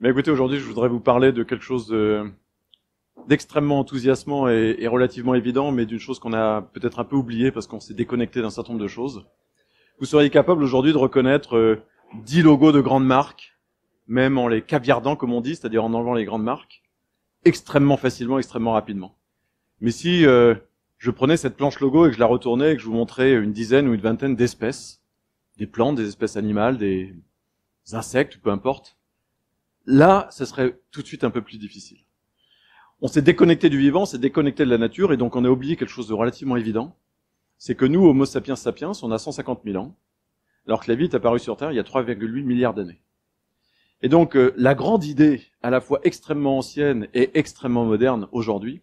Mais écoutez, aujourd'hui, je voudrais vous parler de quelque chose d'extrêmement enthousiasmant et relativement évident, mais d'une chose qu'on a peut-être un peu oubliée parce qu'on s'est déconnecté d'un certain nombre de choses. Vous seriez capable aujourd'hui de reconnaître 10 logos de grandes marques, même en les caviardant, comme on dit, c'est-à-dire en enlevant les grandes marques, extrêmement facilement, extrêmement rapidement. Mais si je prenais cette planche logo et que je la retournais et que je vous montrais une dizaine ou une vingtaine d'espèces, des plantes, des espèces animales, des insectes, peu importe, là, ça serait tout de suite un peu plus difficile. On s'est déconnecté du vivant, on s'est déconnecté de la nature, et donc on a oublié quelque chose de relativement évident. C'est que nous, Homo sapiens sapiens, on a 150 000 ans, alors que la vie est apparue sur Terre il y a 3,8 milliards d'années. Et donc, la grande idée, à la fois extrêmement ancienne et extrêmement moderne aujourd'hui,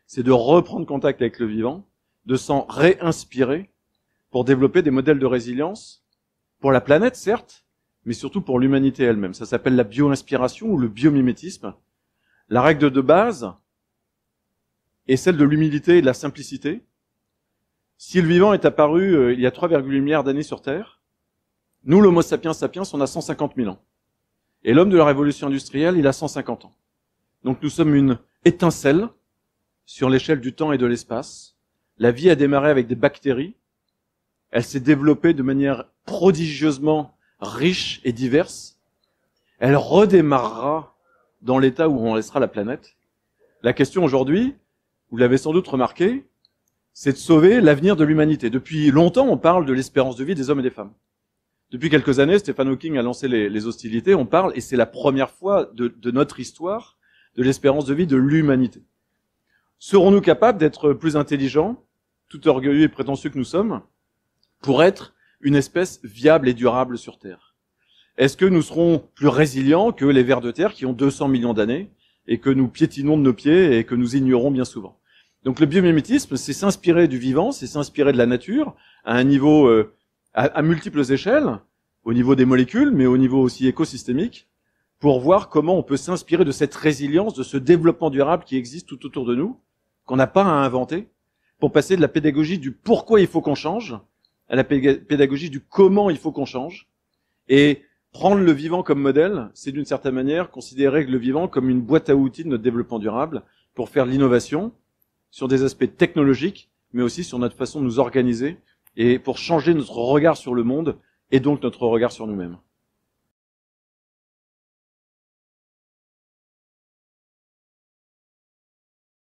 c'est de reprendre contact avec le vivant, de s'en réinspirer pour développer des modèles de résilience pour la planète, certes, mais surtout pour l'humanité elle-même. Ça s'appelle la bio-inspiration ou le biomimétisme. La règle de base est celle de l'humilité et de la simplicité. Si le vivant est apparu il y a 3,8 milliards d'années sur Terre, nous, l'Homo sapiens sapiens, on a 150 000 ans. Et l'homme de la révolution industrielle, il a 150 ans. Donc nous sommes une étincelle sur l'échelle du temps et de l'espace. La vie a démarré avec des bactéries. Elle s'est développée de manière prodigieusement riche et diverse. Elle redémarrera dans l'état où on laissera la planète. La question aujourd'hui, vous l'avez sans doute remarqué, c'est de sauver l'avenir de l'humanité. Depuis longtemps, on parle de l'espérance de vie des hommes et des femmes. Depuis quelques années, Stephen Hawking a lancé les hostilités, on parle, et c'est la première fois de notre histoire, de l'espérance de vie de l'humanité. Serons-nous capables d'être plus intelligents, tout orgueilleux et prétentieux que nous sommes, pour être une espèce viable et durable sur Terre? Est-ce que nous serons plus résilients que les vers de terre qui ont 200 millions d'années et que nous piétinons de nos pieds et que nous ignorons bien souvent? Donc le biomimétisme, c'est s'inspirer du vivant, c'est s'inspirer de la nature à un niveau, à multiples échelles, au niveau des molécules, mais au niveau aussi écosystémique, pour voir comment on peut s'inspirer de cette résilience, de ce développement durable qui existe tout autour de nous, qu'on n'a pas à inventer, pour passer de la pédagogie du pourquoi il faut qu'on change à la pédagogie du comment il faut qu'on change. Et prendre le vivant comme modèle, c'est d'une certaine manière considérer le vivant comme une boîte à outils de notre développement durable pour faire de l'innovation sur des aspects technologiques, mais aussi sur notre façon de nous organiser et pour changer notre regard sur le monde et donc notre regard sur nous-mêmes.